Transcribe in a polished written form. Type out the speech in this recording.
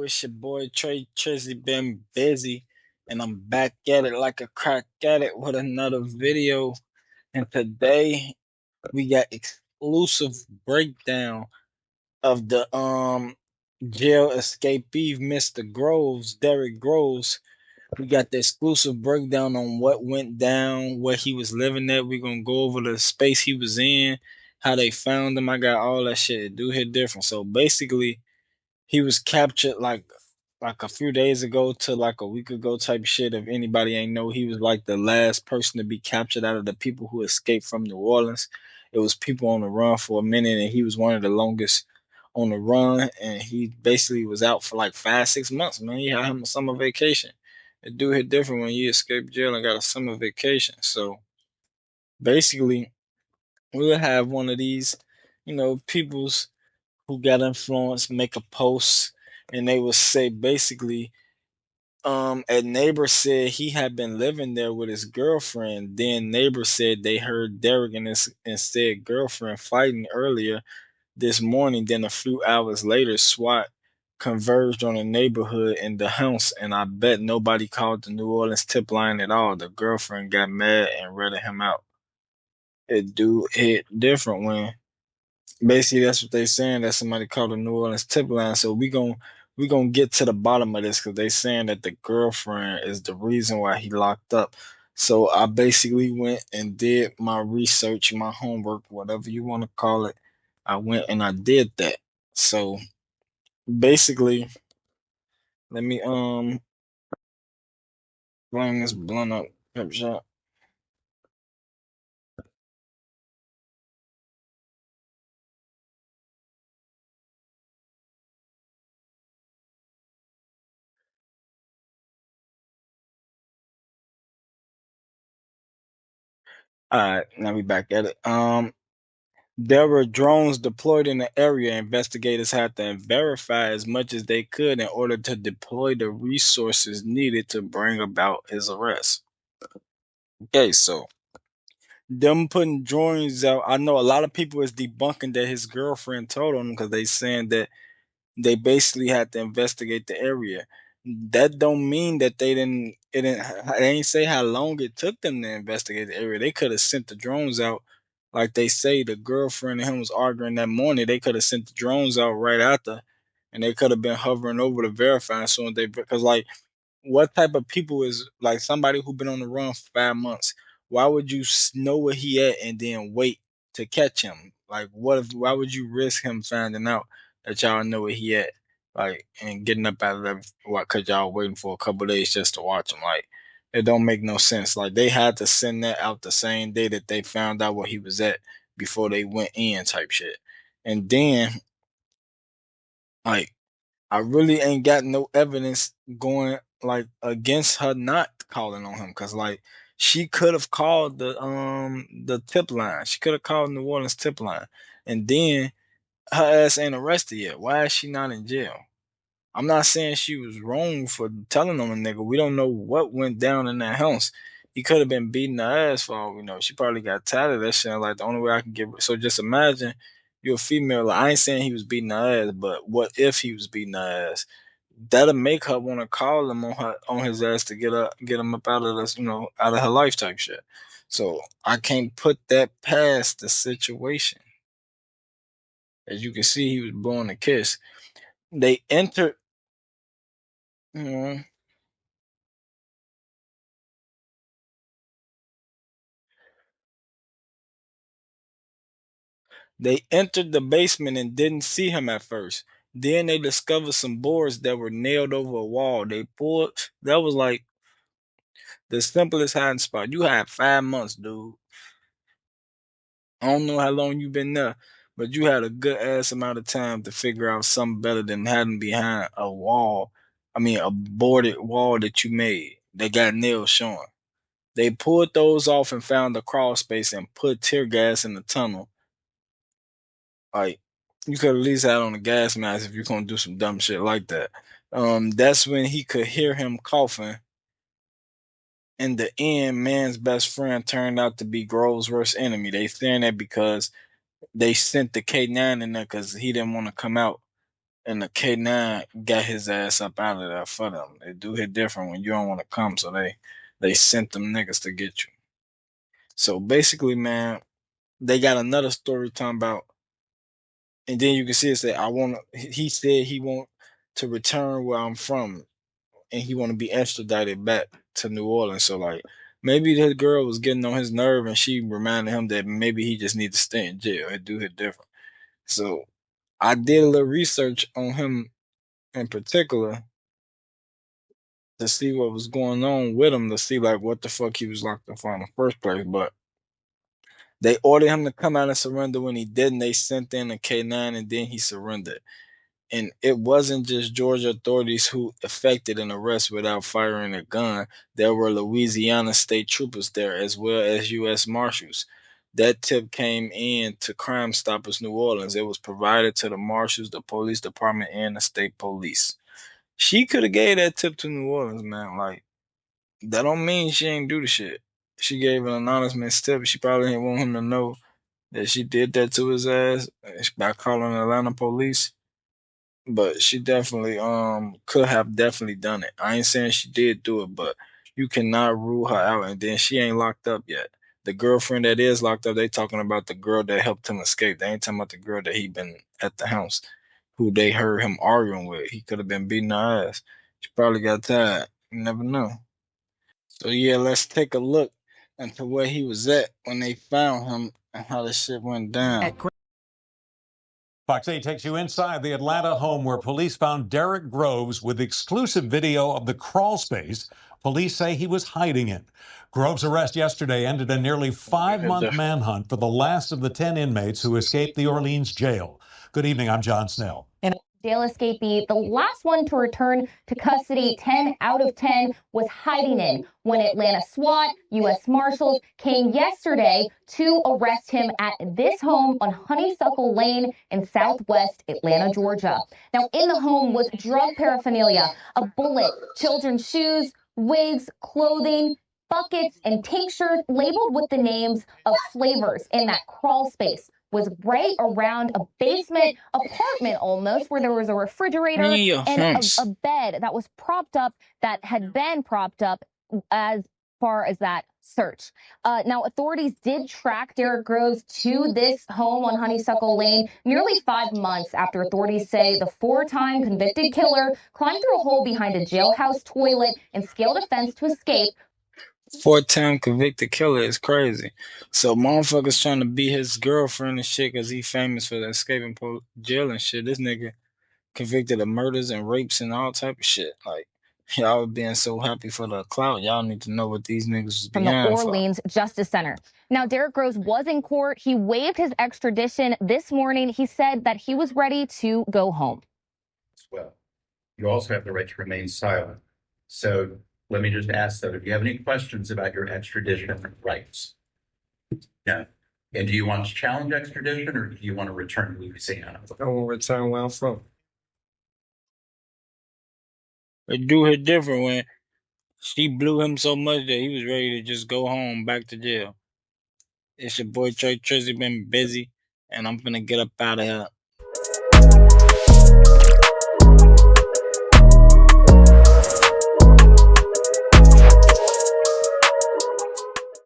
It's your boy Trizzy been busy, and I'm back at it like a crack at it with another video. And today we got exclusive breakdown of the jail escapee, Mr. Groves, Derrick Groves. We got the exclusive breakdown on what went down, where he was living at. We're gonna go over the space he was in, how they found him. I got all that shit. Do hit different. So basically he was captured like a few days ago to like a week ago type shit. If anybody ain't know, he was like the last person to be captured out of the people who escaped from New Orleans. It was people on the run for a minute, and he was one of the longest on the run. And he basically was out for like 5 6 months. Man, he had him a summer vacation. It do hit different when you escape jail and got a summer vacation. So basically, we'll have one of these, people's who got influence make a post, and they would say basically a neighbor said he had been living there with his girlfriend. Then neighbor said they heard Derek and his instead girlfriend fighting earlier this morning. Then a few hours later, SWAT converged on the neighborhood in the house, and I bet nobody called the New Orleans tip line at all. The girlfriend got mad and ratted him out. It do hit different when basically that's what they saying, that somebody called the New Orleans tip line. So we gonna get to the bottom of this because they saying that the girlfriend is the reason why he locked up. So I basically went and did my research, my homework, whatever you want to call it. I went and I did that. So basically, let me blame this blunt up. Pep shot. All right, now we back at it. There were drones deployed in the area. Investigators had to verify as much as they could in order to deploy the resources needed to bring about his arrest. Okay, so them putting drones out. I know a lot of people is debunking that his girlfriend told on him because they saying that they basically had to investigate the area. That don't mean that they didn't. It didn't. They ain't say how long it took them to investigate the area. They could have sent the drones out, like they say. The girlfriend and him was arguing that morning. They could have sent the drones out right after, and they could have been hovering over to verify. So they because like what type of people is like somebody who been on the run for 5 months? Why would you know where he at and then wait to catch him? Like, what if? Why would you risk him finding out that y'all know where he at? Like, and getting up out of that? What? Cause y'all waiting for a couple days just to watch him? Like, it don't make no sense. Like, they had to send that out the same day that they found out where he was at before they went in, type shit. And then, like, I really ain't got no evidence going like against her not calling on him because like she could have called the tip line. She could have called New Orleans tip line, and then her ass ain't arrested yet. Why is she not in jail? I'm not saying she was wrong for telling on a nigga. We don't know what went down in that house. He could have been beating her ass for all we know. She probably got tired of that shit. Like the only way I can get so just imagine you're a female. Like, I ain't saying he was beating her ass, but what if he was beating her ass? That'll make her want to call him on his ass to get him up out of this, out of her life type shit. So I can't put that past the situation. As you can see, he was blowing a kiss. They entered. You know, They entered the basement and didn't see him at first. Then they discovered some boards that were nailed over a wall. They pulled, that was like the simplest hiding spot. You had 5 months, dude. I don't know how long you been there, but you had a good ass amount of time to figure out something better than hiding behind a wall. I mean, a boarded wall that you made. They got nails showing. They pulled those off and found the crawl space and put tear gas in the tunnel. Like you could at least had on a gas mask if you're gonna do some dumb shit like that. That's when he could hear him coughing. In the end, man's best friend turned out to be Grove's worst enemy. They saying that because they sent the K9 in there because he didn't want to come out. and the K9 got his ass up out of there for them. They do hit different when you don't want to come, so they sent them niggas to get you. So basically, man, they got another story talking about, and then you can see it say, I want to, he said he want to return where I'm from, and he want to be extradited back to New Orleans. So like, maybe this girl was getting on his nerve, and she reminded him that maybe he just need to stay in jail. It do hit different. So I did a little research on him in particular to see what was going on with him, to see like what the fuck he was locked up for in the first place. But they ordered him to come out and surrender. When he didn't, they sent in a K9, and then he surrendered. And it wasn't just Georgia authorities who effected an arrest without firing a gun. There were Louisiana state troopers there as well as U.S. Marshals. That tip came in to Crime Stoppers New Orleans. It was provided to the marshals, the police department, and the state police. She could have gave that tip to New Orleans, man. Like, that don't mean she ain't do the shit. She gave an anonymous tip. She probably didn't want him to know that she did that to his ass by calling the Atlanta police. But she definitely could have definitely done it. I ain't saying she did do it, but you cannot rule her out. And then she ain't locked up yet. The girlfriend that is locked up, they talking about the girl that helped him escape. They ain't talking about the girl that he been at the house, who they heard him arguing with. He could have been beating her ass. She probably got tired. You never know. So yeah, let's take a look into where he was at when they found him and how the shit went down. Fox 8 takes you inside the Atlanta home where police found Derrick Groves with exclusive video of the crawl space police say he was hiding in. Groves' arrest yesterday ended a nearly 5-month manhunt for the last of the 10 inmates who escaped the Orleans jail. Good evening, I'm John Snell. Jail escapee, the last one to return to custody 10 out of 10, was hiding in when Atlanta SWAT, U.S. Marshals came yesterday to arrest him at this home on Honeysuckle Lane in southwest Atlanta, Georgia. Now, in the home was drug paraphernalia, a bullet, children's shoes, wigs, clothing, buckets, and tinctures labeled with the names of flavors in that crawl space. Was right around a basement apartment almost, where there was a refrigerator and a bed that was propped up, that had been propped up as far as that search. Now, authorities did track Derrick Groves to this home on Honeysuckle Lane nearly 5 months after authorities say the 4-time convicted killer climbed through a hole behind a jailhouse toilet and scaled a fence to escape. 4-time convicted killer is crazy. So motherfuckers trying to be his girlfriend and shit because he famous for escaping jail and shit. This nigga convicted of murders and rapes and all type of shit. Like, y'all being so happy for the clout, y'all need to know what these niggas is from the Orleans Justice Center. Now, Derrick Groves was in court. He waived his extradition this morning. He said that he was ready to go home. Well, you also have the right to remain silent. So let me just ask, though, if you have any questions about your extradition rights? No. And do you want to challenge extradition, or do you want to return to Louisiana? I want to return where I'm from. It do hit different when she blew him so much that he was ready to just go home, back to jail. It's your boy TRATRIZZY, been busy, and I'm finna get up out of here.